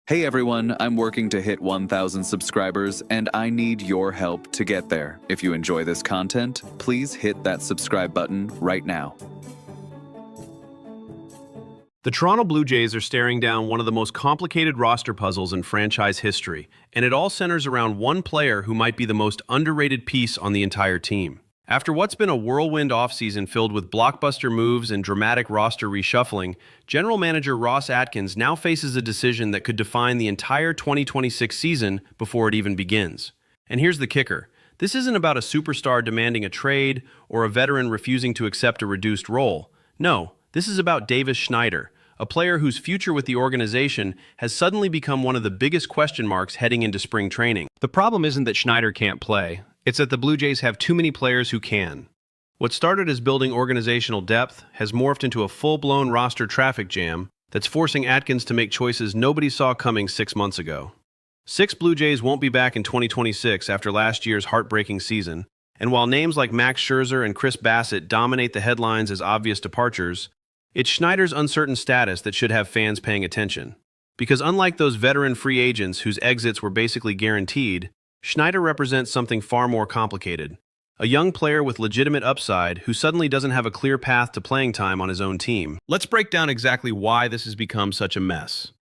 Hey everyone, I'm working to hit 1,000 subscribers and I need your help to get there. If you enjoy this content, please hit that subscribe button right now. The Toronto Blue Jays are staring down one of the most complicated roster puzzles in franchise history, and it all centers around one player who might be the most underrated piece on the entire team. After what's been a whirlwind offseason filled with blockbuster moves and dramatic roster reshuffling, General Manager Ross Atkins now faces a decision that could define the entire 2026 season before it even begins. And here's the kicker. This isn't about a superstar demanding a trade or a veteran refusing to accept a reduced role. No, this is about Davis Schneider, a player whose future with the organization has suddenly become one of the biggest question marks heading into spring training. The problem isn't that Schneider can't play. It's that the Blue Jays have too many players who can. What started as building organizational depth has morphed into a full-blown roster traffic jam that's forcing Atkins to make choices nobody saw coming 6 months ago. 6 Blue Jays won't be back in 2026 after last year's heartbreaking season, and while names like Max Scherzer and Chris Bassett dominate the headlines as obvious departures, it's Schneider's uncertain status that should have fans paying attention. Because unlike those veteran free agents whose exits were basically guaranteed, Schneider represents something far more complicated. A young player with legitimate upside who suddenly doesn't have a clear path to playing time on his own team. Let's break down exactly why this has become such a mess.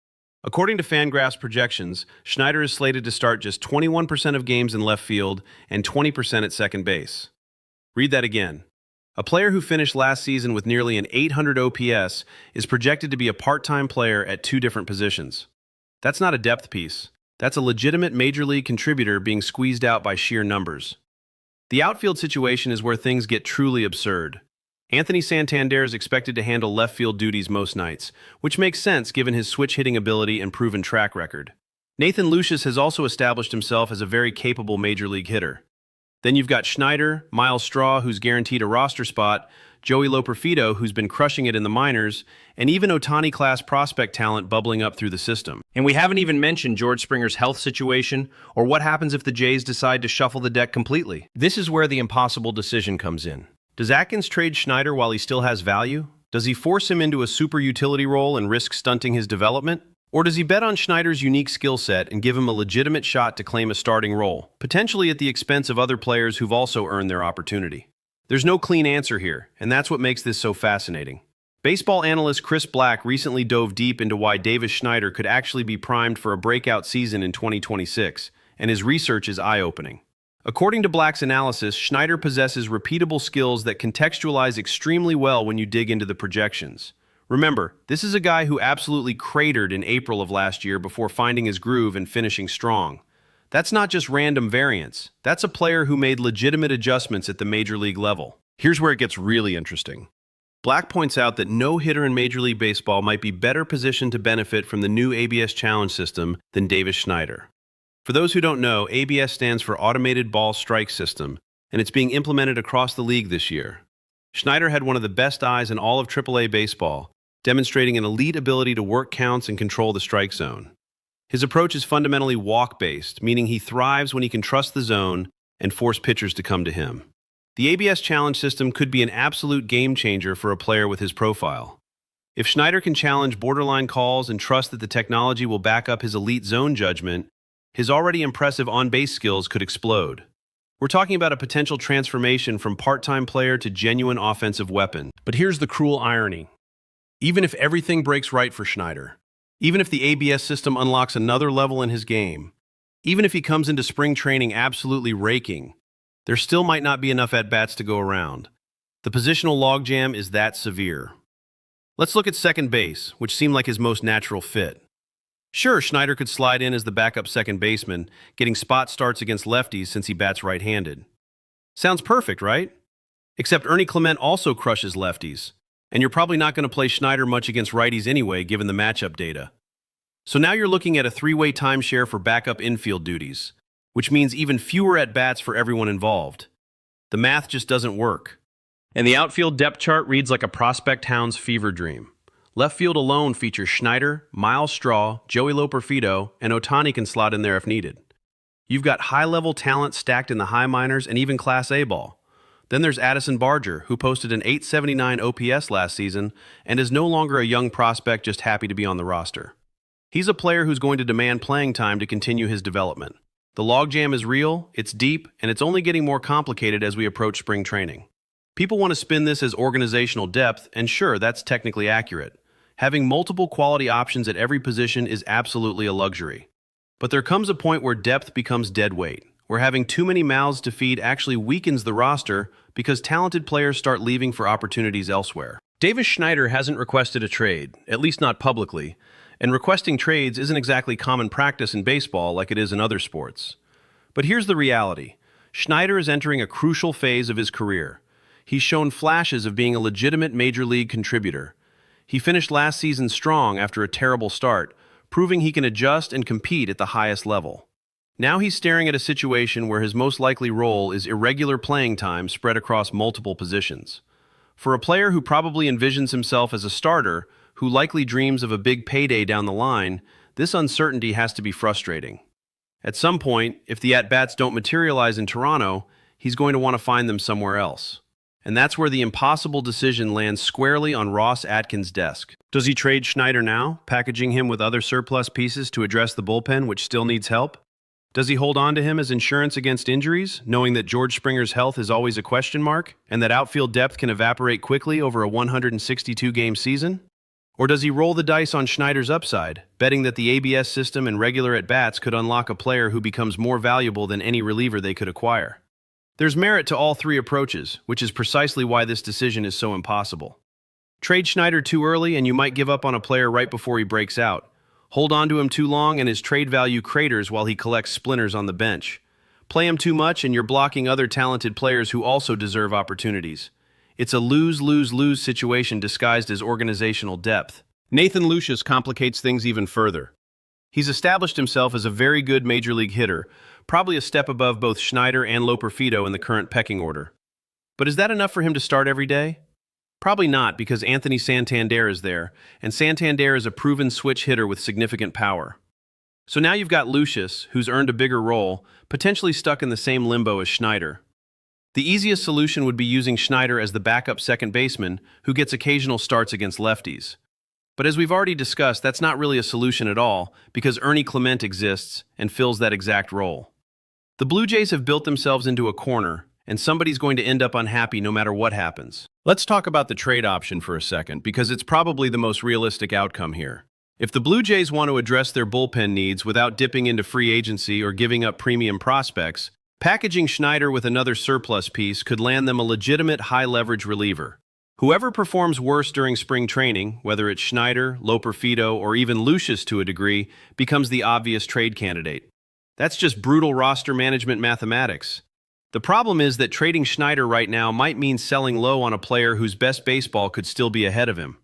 According to Fangraphs projections, Schneider is slated to start just 21% of games in left field and 20% at second base. Read that again. A player who finished last season with nearly an 800 OPS is projected to be a part-time player at 2 different positions. That's not a depth piece. That's a legitimate major league contributor being squeezed out by sheer numbers. The outfield situation is where things get truly absurd. Anthony Santander is expected to handle left field duties most nights, which makes sense given his switch hitting ability and proven track record. Nathan Lucius has also established himself as a very capable major league hitter. Then you've got Schneider, Miles Straw, who's guaranteed a roster spot, Joey Loperfido, who's been crushing it in the minors, and even Ohtani-class prospect talent bubbling up through the system. And we haven't even mentioned George Springer's health situation, or what happens if the Jays decide to shuffle the deck completely. This is where the impossible decision comes in. Does Atkins trade Schneider while he still has value? Does he force him into a super utility role and risk stunting his development? Or does he bet on Schneider's unique skill set and give him a legitimate shot to claim a starting role, potentially at the expense of other players who've also earned their opportunity? There's no clean answer here, and that's what makes this so fascinating. Baseball analyst Chris Black recently dove deep into why Davis Schneider could actually be primed for a breakout season in 2026, and his research is eye-opening. According to Black's analysis, Schneider possesses repeatable skills that contextualize extremely well when you dig into the projections. Remember, this is a guy who absolutely cratered in April of last year before finding his groove and finishing strong. That's not just random variance. That's a player who made legitimate adjustments at the major league level. Here's where it gets really interesting. Black points out that no hitter in Major League Baseball might be better positioned to benefit from the new ABS challenge system than Davis Schneider. For those who don't know, ABS stands for Automated Ball Strike System, and it's being implemented across the league this year. Schneider had one of the best eyes in all of AAA baseball, demonstrating an elite ability to work counts and control the strike zone. His approach is fundamentally walk-based, meaning he thrives when he can trust the zone and force pitchers to come to him. The ABS challenge system could be an absolute game-changer for a player with his profile. If Schneider can challenge borderline calls and trust that the technology will back up his elite zone judgment, his already impressive on-base skills could explode. We're talking about a potential transformation from part-time player to genuine offensive weapon. But here's the cruel irony. Even if everything breaks right for Schneider, even if the ABS system unlocks another level in his game, even if he comes into spring training absolutely raking, there still might not be enough at-bats to go around. The positional logjam is that severe. Let's look at second base, which seemed like his most natural fit. Sure, Schneider could slide in as the backup second baseman, getting spot starts against lefties since he bats right-handed. Sounds perfect, right? Except Ernie Clement also crushes lefties, and you're probably not going to play Schneider much against righties anyway, given the matchup data. So now you're looking at a 3-way timeshare for backup infield duties, which means even fewer at-bats for everyone involved. The math just doesn't work. And the outfield depth chart reads like a prospect hound's fever dream. Left field alone features Schneider, Miles Straw, Joey Loperfido, and Ohtani can slot in there if needed. You've got high-level talent stacked in the high minors and even Class A ball. Then there's Addison Barger, who posted an 879 OPS last season and is no longer a young prospect just happy to be on the roster. He's a player who's going to demand playing time to continue his development. The logjam is real, it's deep, and it's only getting more complicated as we approach spring training. People want to spin this as organizational depth, and sure, that's technically accurate. Having multiple quality options at every position is absolutely a luxury. But there comes a point where depth becomes dead weight, where having too many mouths to feed actually weakens the roster because talented players start leaving for opportunities elsewhere. Davis Schneider hasn't requested a trade, at least not publicly, and requesting trades isn't exactly common practice in baseball like it is in other sports. But here's the reality. Schneider is entering a crucial phase of his career. He's shown flashes of being a legitimate major league contributor. He finished last season strong after a terrible start, proving he can adjust and compete at the highest level. Now he's staring at a situation where his most likely role is irregular playing time spread across multiple positions. For a player who probably envisions himself as a starter, who likely dreams of a big payday down the line, this uncertainty has to be frustrating. At some point, if the at-bats don't materialize in Toronto, he's going to want to find them somewhere else. And that's where the impossible decision lands squarely on Ross Atkins' desk. Does he trade Schneider now, packaging him with other surplus pieces to address the bullpen, which still needs help? Does he hold on to him as insurance against injuries, knowing that George Springer's health is always a question mark, and that outfield depth can evaporate quickly over a 162-game season? Or does he roll the dice on Schneider's upside, betting that the ABS system and regular at-bats could unlock a player who becomes more valuable than any reliever they could acquire? There's merit to all three approaches, which is precisely why this decision is so impossible. Trade Schneider too early and you might give up on a player right before he breaks out. Hold on to him too long and his trade value craters while he collects splinters on the bench. Play him too much and you're blocking other talented players who also deserve opportunities. It's a lose-lose-lose situation disguised as organizational depth. Nathan Lucius complicates things even further. He's established himself as a very good major league hitter, probably a step above both Schneider and Loperfido in the current pecking order. But is that enough for him to start every day? Probably not, because Anthony Santander is there, and Santander is a proven switch hitter with significant power. So now you've got Lucius, who's earned a bigger role, potentially stuck in the same limbo as Schneider. The easiest solution would be using Schneider as the backup second baseman, who gets occasional starts against lefties. But as we've already discussed, that's not really a solution at all, because Ernie Clement exists and fills that exact role. The Blue Jays have built themselves into a corner, and somebody's going to end up unhappy no matter what happens. Let's talk about the trade option for a second, because it's probably the most realistic outcome here. If the Blue Jays want to address their bullpen needs without dipping into free agency or giving up premium prospects, packaging Schneider with another surplus piece could land them a legitimate high-leverage reliever. Whoever performs worse during spring training, whether it's Schneider, Loperfido, or even Lucius to a degree, becomes the obvious trade candidate. That's just brutal roster management mathematics. The problem is that trading Schneider right now might mean selling low on a player whose best baseball could still be ahead of him.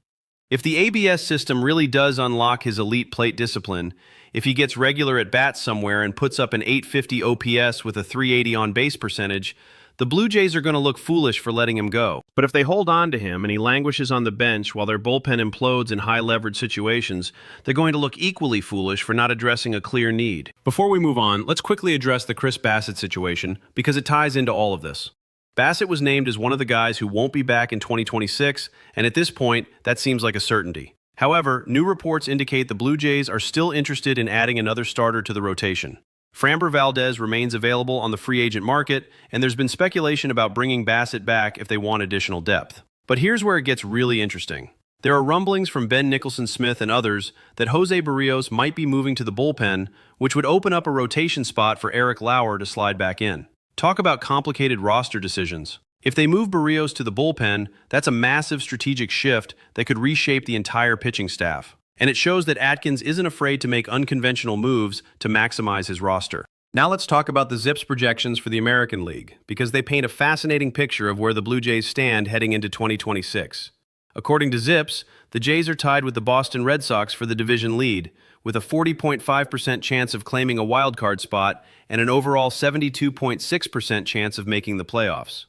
If the ABS system really does unlock his elite plate discipline, if he gets regular at-bats somewhere and puts up an 850 OPS with a 380 on-base percentage, the Blue Jays are going to look foolish for letting him go. But if they hold on to him and he languishes on the bench while their bullpen implodes in high-leverage situations, they're going to look equally foolish for not addressing a clear need. Before we move on, let's quickly address the Chris Bassitt situation because it ties into all of this. Bassitt was named as one of the guys who won't be back in 2026, and at this point, that seems like a certainty. However, new reports indicate the Blue Jays are still interested in adding another starter to the rotation. Framber Valdez remains available on the free agent market, and there's been speculation about bringing Bassitt back if they want additional depth. But here's where it gets really interesting. There are rumblings from Ben Nicholson-Smith and others that Jose Barrios might be moving to the bullpen, which would open up a rotation spot for Eric Lauer to slide back in. Talk about complicated roster decisions. If they move Barrios to the bullpen, that's a massive strategic shift that could reshape the entire pitching staff. And it shows that Atkins isn't afraid to make unconventional moves to maximize his roster. Now let's talk about the Zips projections for the American League, because they paint a fascinating picture of where the Blue Jays stand heading into 2026. According to Zips, the Jays are tied with the Boston Red Sox for the division lead, with a 40.5% chance of claiming a wildcard spot and an overall 72.6% chance of making the playoffs.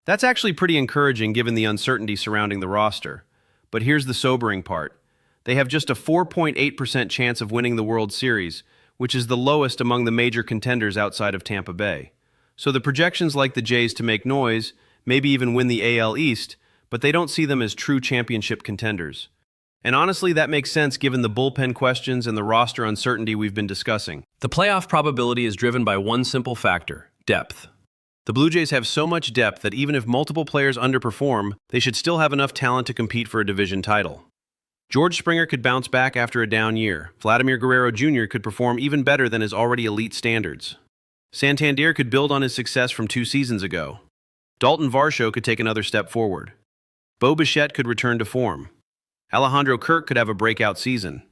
That's actually pretty encouraging given the uncertainty surrounding the roster. But here's the sobering part. They have just a 4.8% chance of winning the World Series, which is the lowest among the major contenders outside of Tampa Bay. So the projections like the Jays to make noise, maybe even win the AL East, but they don't see them as true championship contenders. And honestly, that makes sense given the bullpen questions and the roster uncertainty we've been discussing. The playoff probability is driven by one simple factor: depth. The Blue Jays have so much depth that even if multiple players underperform, they should still have enough talent to compete for a division title. George Springer could bounce back after a down year. Vladimir Guerrero Jr. could perform even better than his already elite standards. Santander could build on his success from 2 seasons ago. Dalton Varsho could take another step forward. Bo Bichette could return to form. Alejandro Kirk could have a breakout season.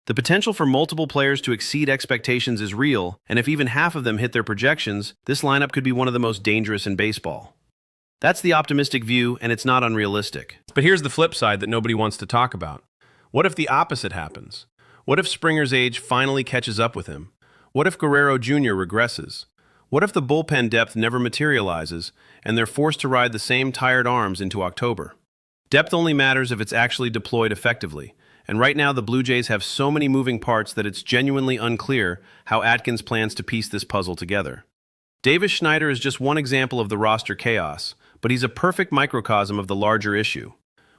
The potential for multiple players to exceed expectations is real, and if even half of them hit their projections, this lineup could be one of the most dangerous in baseball. That's the optimistic view, and it's not unrealistic. But here's the flip side that nobody wants to talk about. What if the opposite happens? What if Springer's age finally catches up with him? What if Guerrero Jr. regresses? What if the bullpen depth never materializes, and they're forced to ride the same tired arms into October? Depth only matters if it's actually deployed effectively, and right now the Blue Jays have so many moving parts that it's genuinely unclear how Atkins plans to piece this puzzle together. Davis Schneider is just one example of the roster chaos, but he's a perfect microcosm of the larger issue.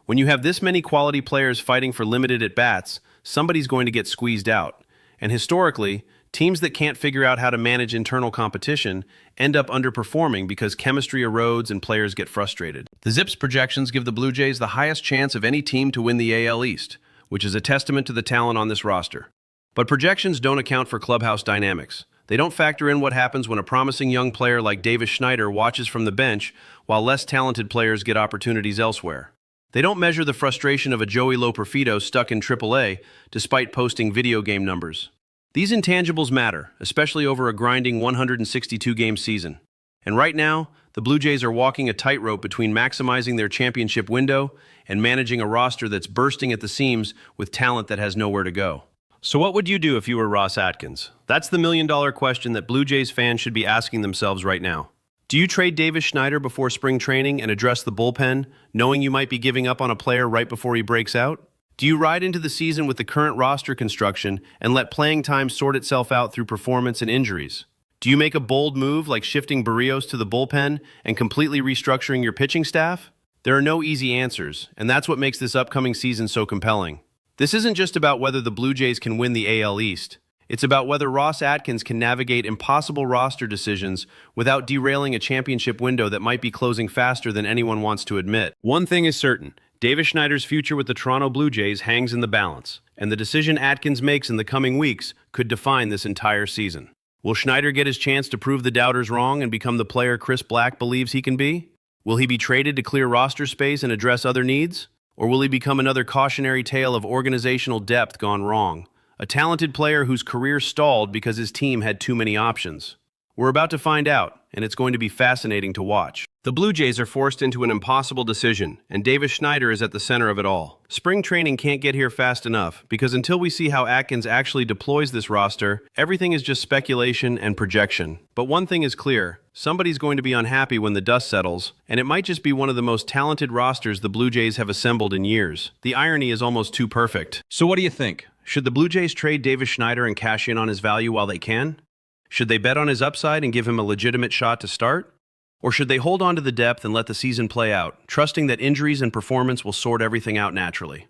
When you have this many quality players fighting for limited at-bats, somebody's going to get squeezed out. And historically, teams that can't figure out how to manage internal competition end up underperforming because chemistry erodes and players get frustrated. The Zips projections give the Blue Jays the highest chance of any team to win the AL East, which is a testament to the talent on this roster. But projections don't account for clubhouse dynamics. They don't factor in what happens when a promising young player like Davis Schneider watches from the bench while less talented players get opportunities elsewhere. They don't measure the frustration of a Joey Loperfido stuck in AAA despite posting video game numbers. These intangibles matter, especially over a grinding 162-game season. And right now, the Blue Jays are walking a tightrope between maximizing their championship window and managing a roster that's bursting at the seams with talent that has nowhere to go. So what would you do if you were Ross Atkins? That's the million-dollar question that Blue Jays fans should be asking themselves right now. Do you trade Davis Schneider before spring training and address the bullpen, knowing you might be giving up on a player right before he breaks out? Do you ride into the season with the current roster construction and let playing time sort itself out through performance and injuries? Do you make a bold move like shifting Barrios to the bullpen and completely restructuring your pitching staff? There are no easy answers, and that's what makes this upcoming season so compelling. This isn't just about whether the Blue Jays can win the AL East. It's about whether Ross Atkins can navigate impossible roster decisions without derailing a championship window that might be closing faster than anyone wants to admit. One thing is certain: Davis Schneider's future with the Toronto Blue Jays hangs in the balance, and the decision Atkins makes in the coming weeks could define this entire season. Will Schneider get his chance to prove the doubters wrong and become the player Chris Black believes he can be? Will he be traded to clear roster space and address other needs? Or will he become another cautionary tale of organizational depth gone wrong? A talented player whose career stalled because his team had too many options. We're about to find out, and it's going to be fascinating to watch. The Blue Jays are forced into an impossible decision, and Davis Schneider is at the center of it all. Spring training can't get here fast enough, because until we see how Atkins actually deploys this roster, everything is just speculation and projection. But one thing is clear: somebody's going to be unhappy when the dust settles, and it might just be one of the most talented rosters the Blue Jays have assembled in years. The irony is almost too perfect. So what do you think? Should the Blue Jays trade Davis Schneider and cash in on his value while they can? Should they bet on his upside and give him a legitimate shot to start? Or should they hold on to the depth and let the season play out, trusting that injuries and performance will sort everything out naturally?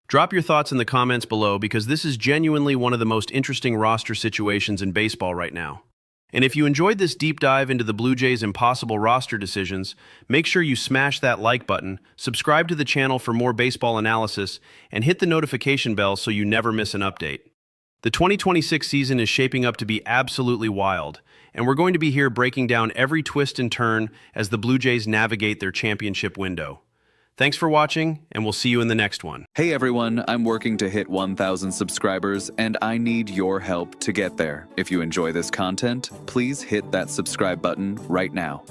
Drop your thoughts in the comments below, because this is genuinely one of the most interesting roster situations in baseball right now. And if you enjoyed this deep dive into the Blue Jays' impossible roster decisions, make sure you smash that like button, subscribe to the channel for more baseball analysis, and hit the notification bell so you never miss an update. The 2026 season is shaping up to be absolutely wild, and we're going to be here breaking down every twist and turn as the Blue Jays navigate their championship window. Thanks for watching, and we'll see you in the next one. Hey everyone, I'm working to hit 1,000 subscribers, and I need your help to get there. If you enjoy this content, please hit that subscribe button right now.